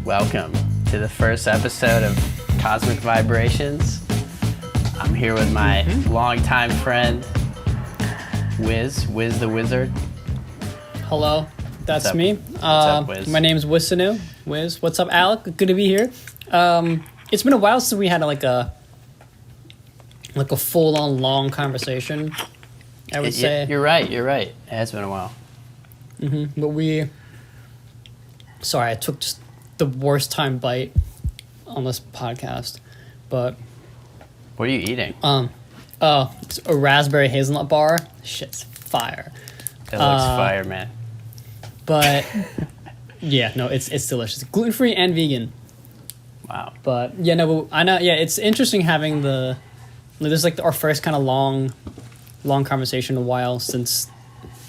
Welcome to the first episode of Cosmic Vibrations. I'm here with my longtime friend, Wiz the Wizard. Hello, that's me. What's up, Wiz? My name's Wisanu. Wiz, what's up, Alec? Good to be here. It's been a while since we had a full-on long conversation. I would say you're right. It has been a while. But sorry, I took just the worst time bite on this podcast. But what are you eating? It's a raspberry hazelnut bar. Shit's fire. It looks fire, man. But yeah, no, it's delicious. Gluten-free and vegan. Wow. But yeah, no, but I know. Yeah, it's interesting having this is like our first kind of long conversation in a while since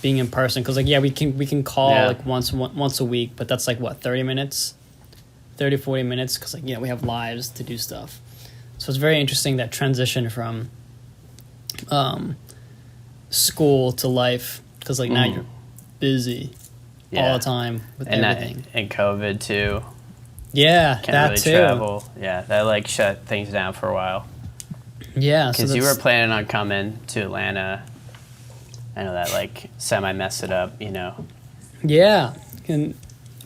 being in person. Because we can call like once a week, but that's like what 30 minutes, 40 minutes. Because we have lives to do stuff. So it's very interesting that transition from school to life. Because now you're busy all the time with everything. And COVID too. Yeah, Can't that really too. travel. Yeah, that shut things down for a while. Yeah, because you were planning on coming to Atlanta. I know that semi messed it up, Yeah, and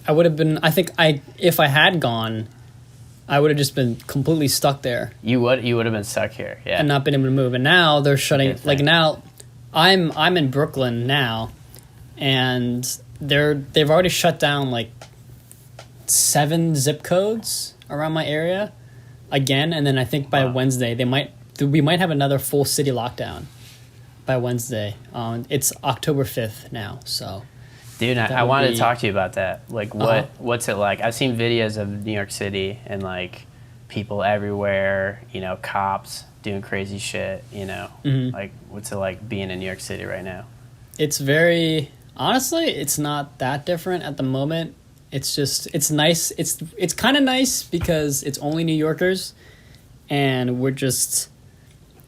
I would have been. I think if I had gone, I would have just been completely stuck there. You would have been stuck here, yeah, and not been able to move. And now they're shutting. Now, I'm in Brooklyn now, and they've already shut down 7 zip codes around my area again. And then I think by Wednesday we might have another full city lockdown by Wednesday. It's October 5th now, so. Dude, I wanted to talk to you about that. What's it like? I've seen videos of New York City and people everywhere, cops doing crazy shit, what's it like being in New York City right now? It's honestly, it's not that different at the moment. It's just, it's nice. It's kind of nice because it's only New Yorkers and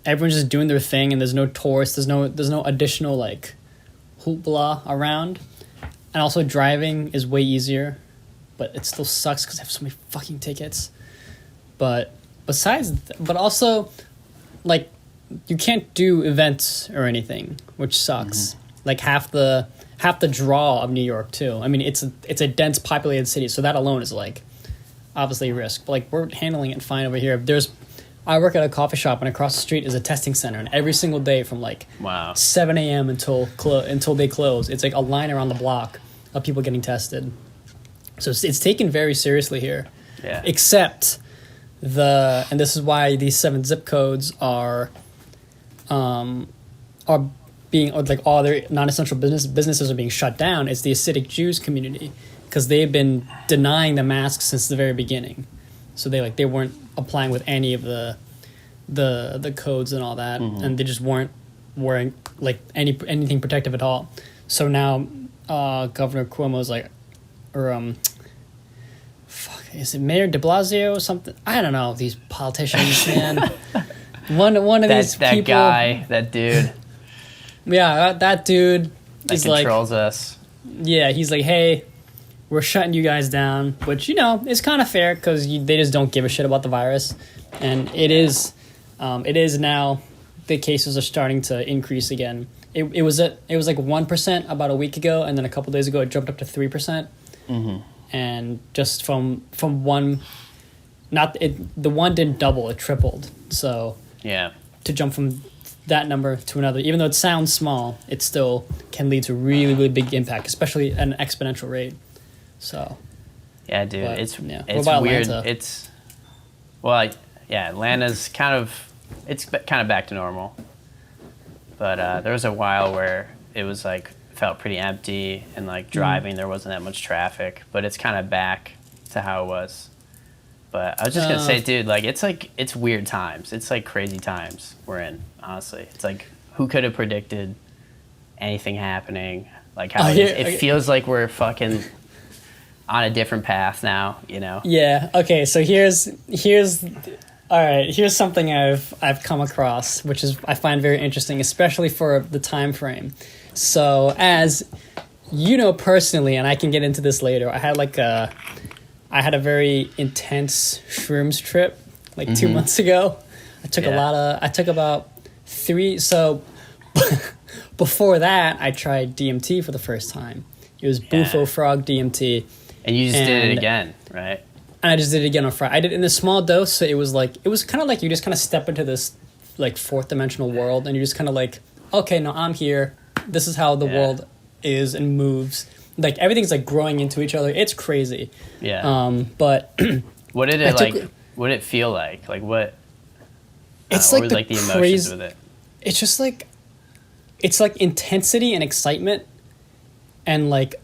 everyone's just doing their thing and there's no tourists. There's no additional hoopla around. And also driving is way easier, but it still sucks because I have so many fucking tickets. But also you can't do events or anything, which sucks. Half the draw of New York too. I mean, it's a dense populated city, so that alone is obviously a risk. But we're handling it fine over here. I work at a coffee shop, and across the street is a testing center, and every single day from 7 a.m. until they close, it's a line around the block of people getting tested. So it's taken very seriously here. Yeah. Except and this is why these 7 zip codes are being all their non-essential businesses are being shut down. It's the Hasidic Jews community because they've been denying the masks since the very beginning. So they weren't applying with any of the codes and all that, and they just weren't wearing anything protective at all. So now Governor Cuomo's is it Mayor De Blasio or something? I don't know, these politicians, man. One of these people, that guy, that dude. Yeah, that dude that controls us. Yeah, he's hey, we're shutting you guys down, which is kind of fair because they just don't give a shit about the virus, and it is now. The cases are starting to increase again. It was 1% about a week ago, and then a couple days ago it jumped up to 3%. And just from one, the one didn't double, it tripled. So yeah, to jump from that number to another, even though it sounds small, it still can lead to really, really big impact, especially at an exponential rate. So yeah, dude, but, it's weird. Atlanta's kind of back to normal, but there was a while where it was felt pretty empty and driving there wasn't that much traffic, but it's kind of back to how it was. But I was just gonna say, dude, it's weird times. It's crazy times we're in. Honestly, it's who could have predicted anything happening? It feels like we're fucking on a different path now. Yeah. Okay. So here's something I've come across, which is I find very interesting, especially for the time frame. So as you know personally, and I can get into this later, I I had a very intense shrooms trip like 2 months ago. I took I took about 3. So before that, I tried DMT for the first time. It was Bufo Frog DMT. And you just did it again, right? And I just did it again on Friday. I did it in a small dose, so it was kind of like you just kind of step into this like fourth dimensional world, and you're just kind of like, okay, no, I'm here. This is how the world is and moves. Like everything's like growing into each other. It's crazy. Yeah. But what did it what did it feel like? Like what? It's what like was the emotions with it? It's just like, it's like intensity and excitement, and like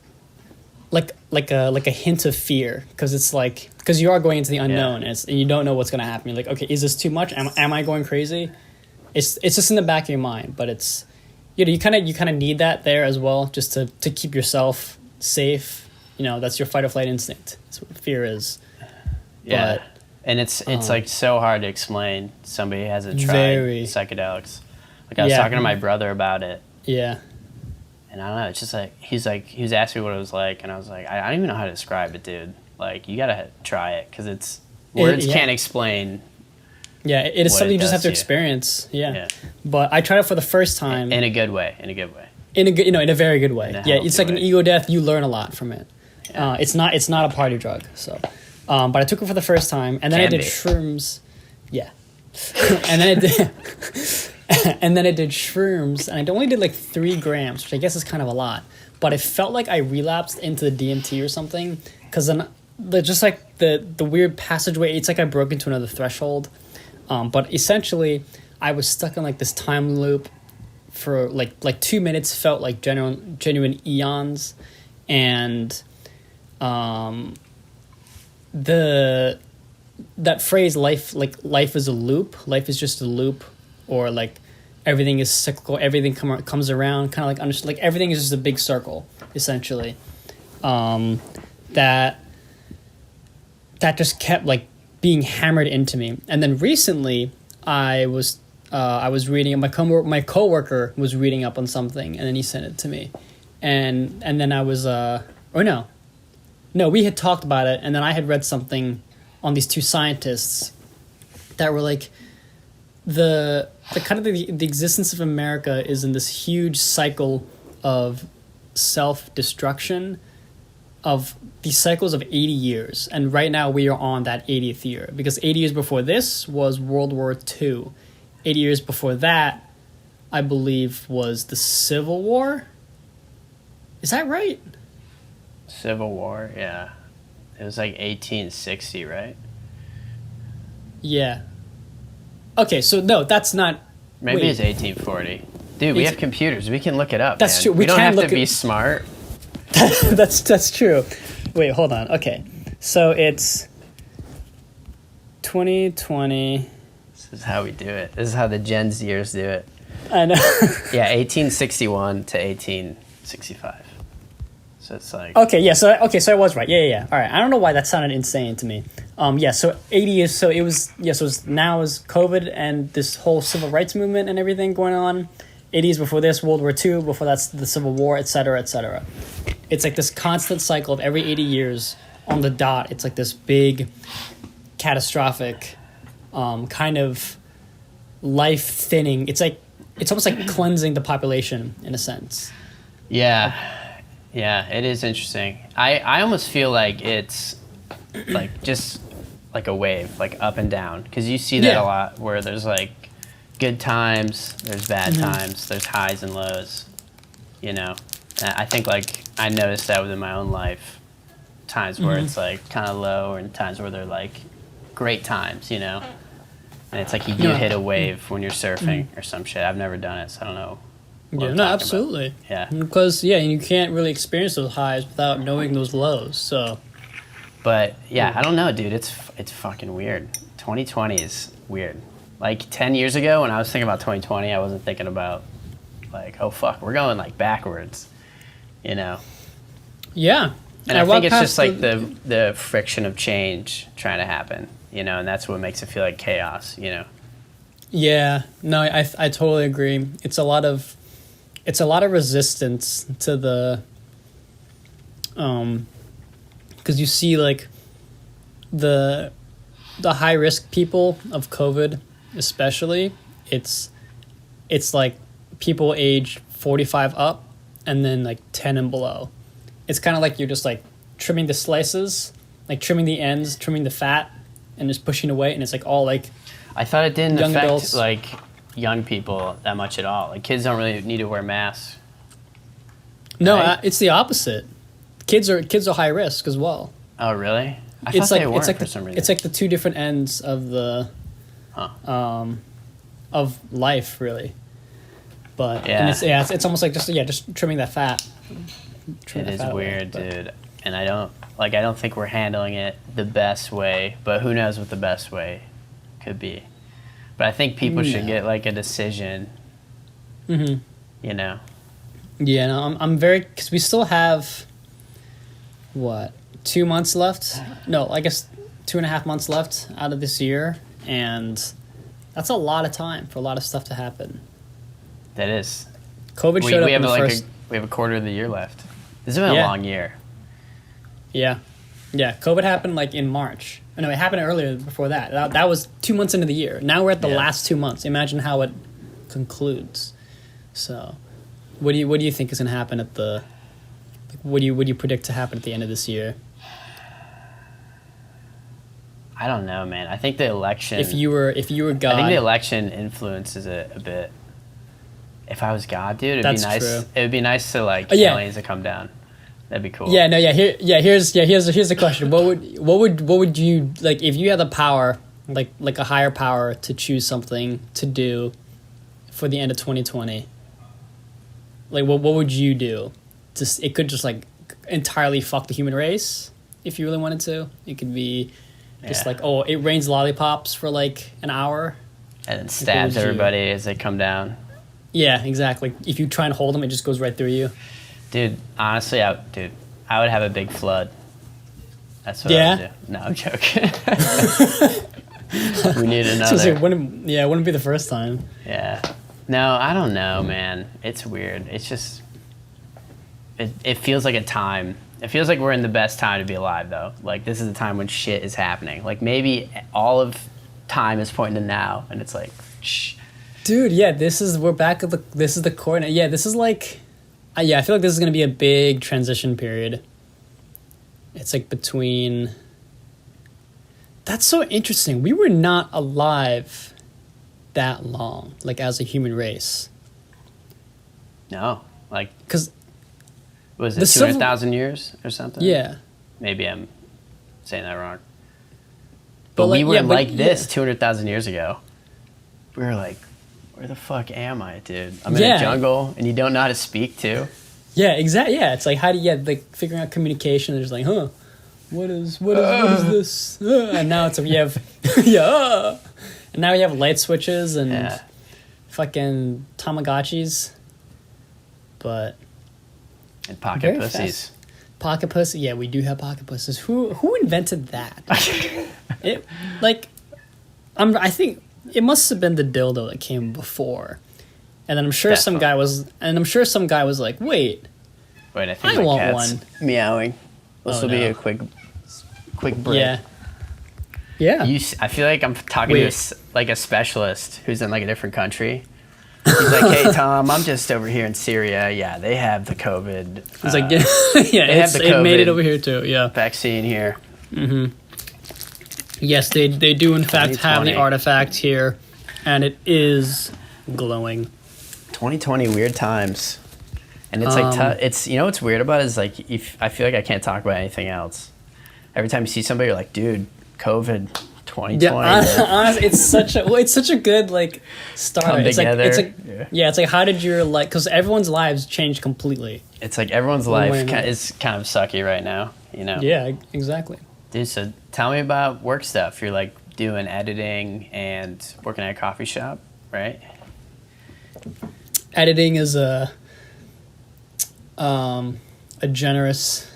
a hint of fear, because it's like, because you are going into the unknown, and you don't know what's going to happen. You're like, okay, is this too much? Am I going crazy? It's just in the back of your mind, but it's, you kind of need that there as well, just to keep yourself safe. That's your fight or flight instinct. That's what fear is. Yeah. But, and it's like so hard to explain to somebody who hasn't tried psychedelics. Like I was talking to my brother about it. Yeah. And I don't know, it's just like, he was asking me what it was like, and I was like, I don't even know how to describe it, dude. Like, you gotta try it, because words can't explain. Yeah, it is something you just have to experience. Yeah. But I tried it for the first time. In a good way. In a very good way. Yeah, it's like an ego death. You learn a lot from it. Yeah. It's not a party drug. So, but I took it for the first time, and then I did shrooms. Yeah. And then I did. And then I did shrooms, and I only did like 3 grams, which I guess is kind of a lot. But it felt like I relapsed into the DMT or something, because then just like the weird passageway, it's like I broke into another threshold. But essentially, I was stuck in like this time loop for like 2 minutes, felt like genuine eons, and that phrase, life is a loop, life is just a loop, or like everything is cyclical, everything comes around, kind of like everything is just a big circle, essentially. That just kept like being hammered into me. And then recently I was reading, my coworker was reading up on something, and then he sent it to me, and then I was we had talked about it, and then I had read something on these 2 scientists that were like, the kind of the existence of America is in this huge cycle of self-destruction, of these cycles of 80 years. And right now we are on that 80th year, because 80 years before this was World War II. 80 years before that, I believe, was the Civil War. Is that right? Civil War, yeah. It was like 1860, right? Yeah. Okay, so no, that's not... Maybe it's 1840. Dude, we have computers. We can look it up, That's man. true. We don't have to be smart. That's true. Wait, hold on. Okay. So it's 2020. This is how we do it. This is how the Gen Zers do it. I know. Yeah, 1861 to 1865. So it's like... Okay, so I was right. Yeah. All right. I don't know why that sounded insane to me. So 80 is, so it was, so now is COVID and this whole civil rights movement and everything going on. 80s before this, World War II, before that's the Civil War, et cetera, et cetera. It's like this constant cycle of every 80 years on the dot. It's like this big, catastrophic kind of life thinning. It's almost like cleansing the population in a sense. Yeah, it is interesting. I almost feel like it's like just like a wave, like up and down, because you see that a lot, where there's like good times, there's bad times, there's highs and lows, And I think like I noticed that within my own life, times where it's like kind of low, and times where they're like great times, and it's like you hit a wave when you're surfing or some shit. I've never done it, so I don't know. Absolutely. About. Yeah. Because you can't really experience those highs without knowing those lows. So. But yeah, I don't know, dude. It's fucking weird. 2020 is weird. Like 10 years ago, when I was thinking about 2020, I wasn't thinking about like, oh fuck, we're going like backwards, Yeah. And I think it's just like the friction of change trying to happen, and that's what makes it feel like chaos, Yeah. No, I totally agree. It's a lot of resistance to the because you see like the high risk people of COVID, especially, it's like people age 45 up, and then like 10 and below. It's kind of like you're just like trimming the slices, like trimming the ends, trimming the fat, and just pushing away, and it's like all like. I thought it didn't young affect adults. like young people that much at all. Like kids don't really need to wear masks. No, Right? it's the opposite. Kids are high risk as well. Oh, really? I It's thought like they weren't it's like for some reason. it's like the two different ends of the of life, really. But Yeah. and it's almost like just trimming that fat. It is weird, dude. And I don't think we're handling it the best way, but who knows what the best way could be. But I think people should get like a decision. Mm-hmm. You know. Yeah, no, I'm very, because we still have what, 2 months left? No, I guess 2.5 months left out of this year, and that's a lot of time for a lot of stuff to happen. That is. COVID showed up we in have the like first. we have a quarter of the year left. This has been a Yeah. long year. Yeah, COVID happened like in March. No, it happened earlier before that. That was 2 months into the year. Now we're at the last 2 months. Imagine how it concludes. So, what do you think is going to happen at the? What do you predict to happen at the end of this year? I don't know, man. I think the election. If you were God, I think the election influences it a bit. If I was God, dude, it'd That's be nice. true. It would be nice to like yeah. aliens to come down. That'd be cool. Yeah, no, yeah. Here's the question. What would you like if you had the power, like a higher power to choose something to do for the end of 2020? Like what would you do? Just it could just like entirely fuck the human race if you really wanted to. It could be just like, oh, it rains lollipops for like an hour. And then stabs would you- everybody as they come down. Yeah, exactly. If you try and hold them, it just goes right through you. Dude, honestly, I would have a big flood. That's what I would do. No, I'm joking. We need another. So it wouldn't be the first time. Yeah. No, I don't know, man. It's weird. It's just... It feels like a time. It feels like we're in the best time to be alive, though. Like, this is the time when shit is happening. Like, maybe all of time is pointing to now, and it's like, shh. Dude, yeah, we're back at this is the core. Yeah, this is like... I feel like this is going to be a big transition period. It's like between... That's so interesting. We were not alive that long, like as a human race. No. Like, Because, was the it civil- 200,000 years or something? yeah. Maybe I'm saying that wrong. But But we like- were yeah, but- like this yeah. 200,000 years ago. We were like, where the fuck am I, dude? I'm in Yeah. a jungle, and you don't know how to speak, too? Yeah, exactly. Yeah, it's like, how do you, like, figuring out communication, there's like, what is this? And now it's, you have, and now we have light switches and fucking Tamagotchis. But... And pocket Very pussies. fast. Pocket pussy, yeah, we do have pocket pussies. Who invented that? It like, I think it must have been the dildo that came before, and then I'm sure some guy was like, wait, I think I my want cat's one. meowing. This Oh, will be no. a quick break. Yeah. I feel like I'm talking Wait. to like a specialist who's in like a different country. He's like, hey, Tom, I'm just over here in Syria. Yeah, they have the COVID. It's like, yeah, have the it made it COVID. over here too. Yeah. Vaccine here. Yes, they do in fact have the 2020. artifact here, and it is glowing. 2020 weird times, and it's like it's what's weird about it is like I feel like I can't talk about anything else. Every time you see somebody, you're like, dude, COVID 2020. Yeah, man. honestly, it's such a good like start. Come It's together. like it's like how did your because everyone's lives changed completely. It's like everyone's life is kind of sucky right now, Yeah, exactly. Dude, so tell me about work stuff. You're like doing editing and working at a coffee shop, right? Editing is a generous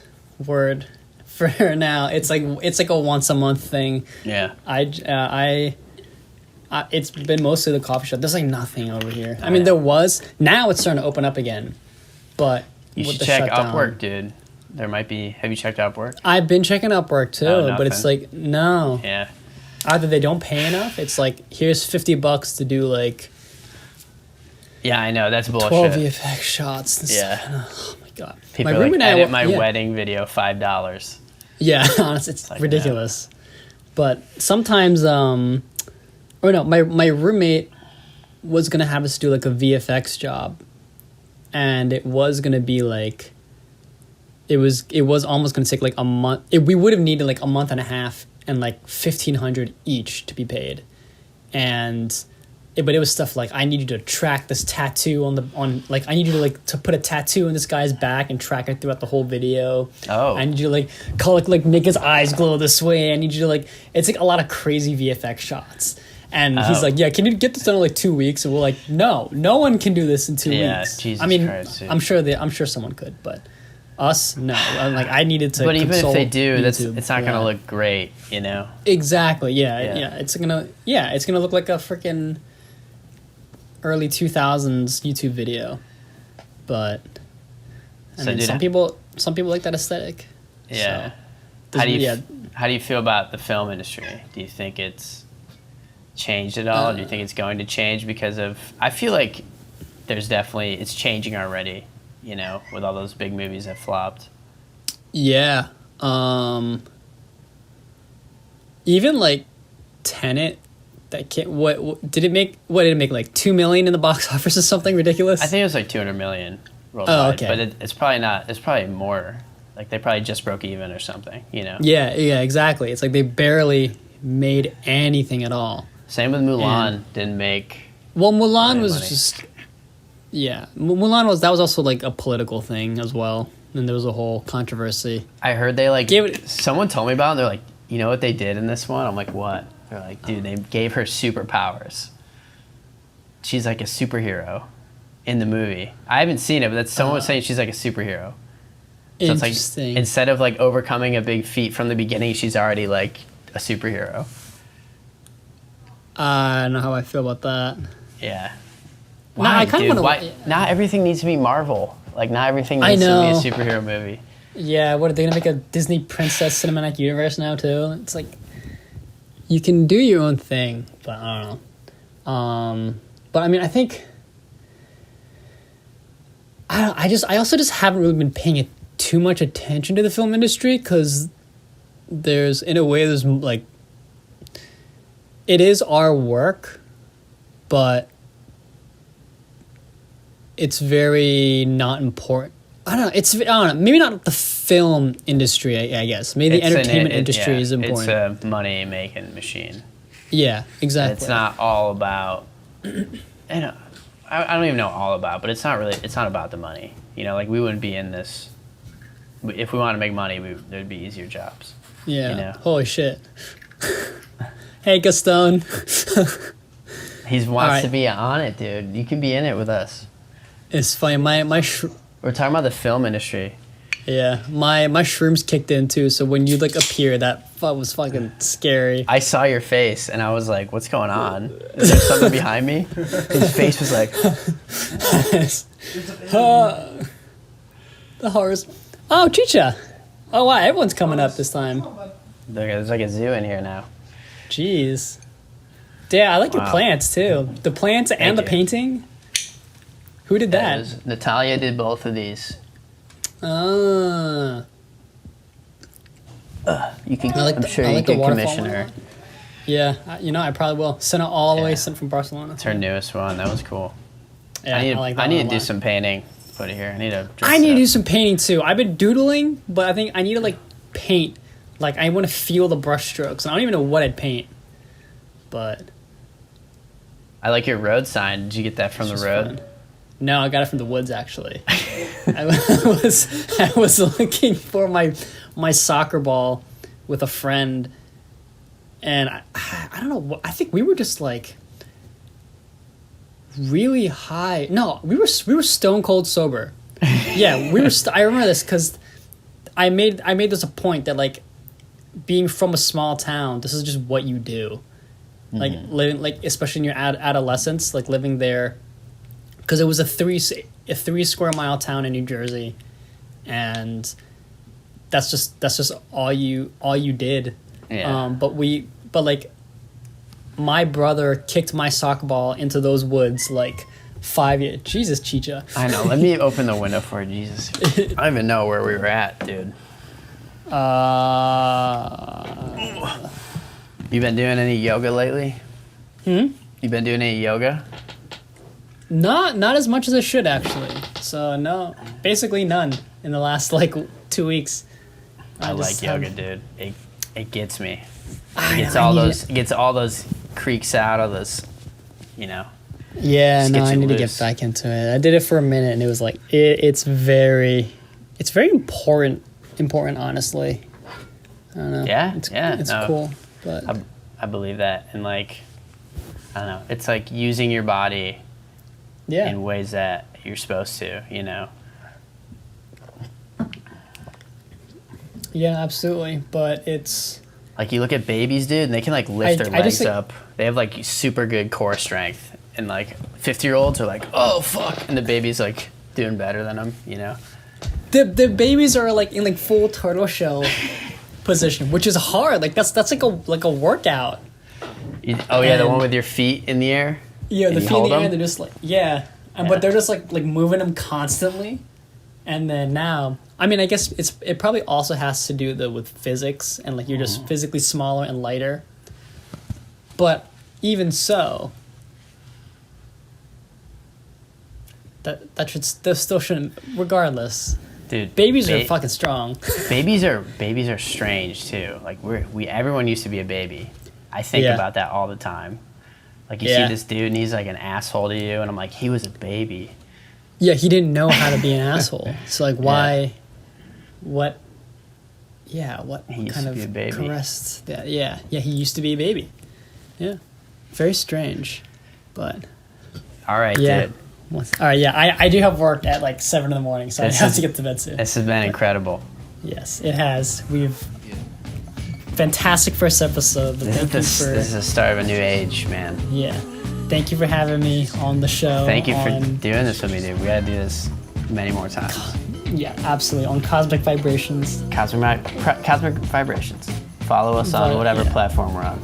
word for now. It's like a once a month thing. Yeah. It's been mostly the coffee shop. There's like nothing over here. I mean, there was. Now it's starting to open up again, but You with should the check shutdown, Upwork, dude. there might be. Have you checked Upwork? I've been checking Upwork too, Oh, but it's nothing? like no. Yeah. Either they don't pay enough. It's like here's $50 to do like Yeah, I know. That's 12 bullshit. VFX shots. And Yeah. oh my god. People my are like, roommate and I edit wa- my yeah. wedding video, $5. Yeah, honestly, it's like, ridiculous. But sometimes, or no, my roommate was gonna have us do like a VFX job, and it was gonna be like, it was almost gonna take like a month. We would have needed like a month and a half and like 1,500 each to be paid, but it was stuff like I need you to track this tattoo on like I need you to like to put a tattoo on this guy's back and track it throughout the whole video. Oh. I need you to like like make his eyes glow this way. I need you to like it's like a lot of crazy VFX shots. And he's like, yeah, can you get this done in like 2 weeks? And we're like, no one can do this in 2 weeks. Jesus I mean, Christ, dude. I'm sure someone could, but us, no. Like I needed to. But even if consult they do, YouTube it's not for gonna that. look great, you know. Exactly. Yeah. Yeah. It's gonna look like a freaking early 2000s YouTube video, but I So, mean, dude, some people like that aesthetic. Yeah. So, How do you yeah. how do you feel about the film industry? Do you think it's changed at all? Do you think it's going to change because of? I feel like it's changing already. You know, with all those big movies that flopped. Yeah. Even like Tenet, that can't. What did it make? What did it make? Like 2 million in the box office or something ridiculous? I think it was like 200 million worldwide. okay. But it's probably not. It's probably more. Like they probably just broke even or something. You know. Yeah. Exactly. It's like they barely made anything at all. Same with Mulan. And- Didn't make. Well, Mulan Money, was money. just. Yeah, Mulan was also like a political thing as well, and there was a whole controversy. I heard they like. Give it- Someone told me about it. And they're like, you know what they did in this one? I'm like, what? They're like, dude, they gave her superpowers. She's like a superhero in the movie. I haven't seen it, but someone was saying she's like a superhero. So it's like Interesting. instead of like overcoming a big feat from the beginning, she's already like a superhero. I don't know how I feel about that. Yeah. No, Why, I kinda dude? wanna- Why? Not everything needs to be Marvel. Like not everything I needs to know. be a superhero movie. Yeah, what are they gonna make a Disney Princess cinematic universe now too? It's like you can do your own thing, but I don't know. But I mean, I think I also just haven't really been paying too much attention to the film industry because there's like it is our work, but it's very not important. I don't know. Maybe not the film industry. I guess maybe the entertainment industry is important. It's a money making machine. Yeah, exactly. It's not all about. And I don't even know all about, but it's not really. It's not about the money. You know, like we wouldn't be in this. If we want to make money, there'd be easier jobs. Yeah. You know? Holy shit. Hey, Gaston. He wants Alright. to be on it, dude. You can be in it with us. It's funny. My We're talking about the film industry. my shrooms kicked in too. So when you like appear, that was fucking scary. I saw your face and I was like, "What's going on? Is there something behind me?" His face was like, The horrors. Oh, Chicha. Oh wow, everyone's coming up this time. "There's like a zoo in here now." Jeez. Yeah, I like your Wow. plants too. The plants and the you. painting. Who did that? Natalia did both of these. Ah. You can. I like I'm the- sure I you like the can waterfall commission one a her. lot. Yeah, I probably will. Sent it all the way, Yeah. sent from Barcelona. It's her newest one. That was cool. Yeah, I like that I need one to a do lot. some painting. Put it here. I need to. dress I need it to up. do some painting too. I've been doodling, but I think I need to like paint. Like I want to feel the brush strokes, and I don't even know what I'd paint. But I like your road sign. Did you get that from the it's road? fun. No, I got it from the woods actually. I was looking for my soccer ball with a friend, and I don't know what I think we were just like really high. No, we were stone cold sober. Yeah, we were. I remember this because I made this a point that like being from a small town, this is just what you do. Like living, like especially in your adolescence, like living there, because it was a 3 square mile town in New Jersey, and that's just all you did. Yeah. But like my brother kicked my soccer ball into those woods like 5 years. Jesus, Chicha. I know. Let me open the window for you. Jesus. I don't even know where we were at, dude. You been doing any yoga lately? You been doing any yoga? Not as much as I should, actually. So no, basically none in the last like 2 weeks. I like yoga, dude. It gets me. I It gets all those creaks out of those, you know. Yeah, Just no, gets I you need to loose. get back into it. I did it for a minute, and it was like it's very important, honestly. I don't know. Yeah, it's no. cool, but I believe that, and like, I don't know. It's like using your body yeah, in ways that you're supposed to, you know. yeah, absolutely. But it's Like you look at babies, dude, and they can like lift their I just legs think- up. They have like super good core strength, and like 50-year-olds are like, oh fuck, and the baby's like doing better than them, you know. the babies are like in like full turtle shell position, which is hard. Like that's like a workout. Oh yeah, the And- one with your feet in the air. Yeah, And the you feet in hold the air, them? they're just like, yeah. Yeah. But they're just like moving them constantly. And then now, I mean, I guess it probably also has to do with physics and like you're just physically smaller and lighter. But even so, that still shouldn't, regardless. Dude, Babies are fucking strong. babies are strange too. Like everyone used to be a baby. I think Yeah. about that all the time. Like you Yeah. see this dude and he's like an asshole to you, and I'm like, he was a baby. Yeah, he didn't know how to be an asshole. So like, why? What? Yeah, what He used kind to of be a baby. caressed that? Yeah, he used to be a baby. Yeah, very strange, but All right, yeah. dude. All right, yeah, I do have work at like 7 a.m, so This I have is- to get to bed soon. This has been incredible. Yes, it has. We've fantastic first episode. But thank you for This is the start of a new age, man. yeah. Thank you for having me on the show. Thank you for on- doing this with me, dude. We gotta do this many more times. yeah, absolutely on Cosmic Vibrations. Cosmic Vibrations. Follow us on whatever Yeah. platform we're on.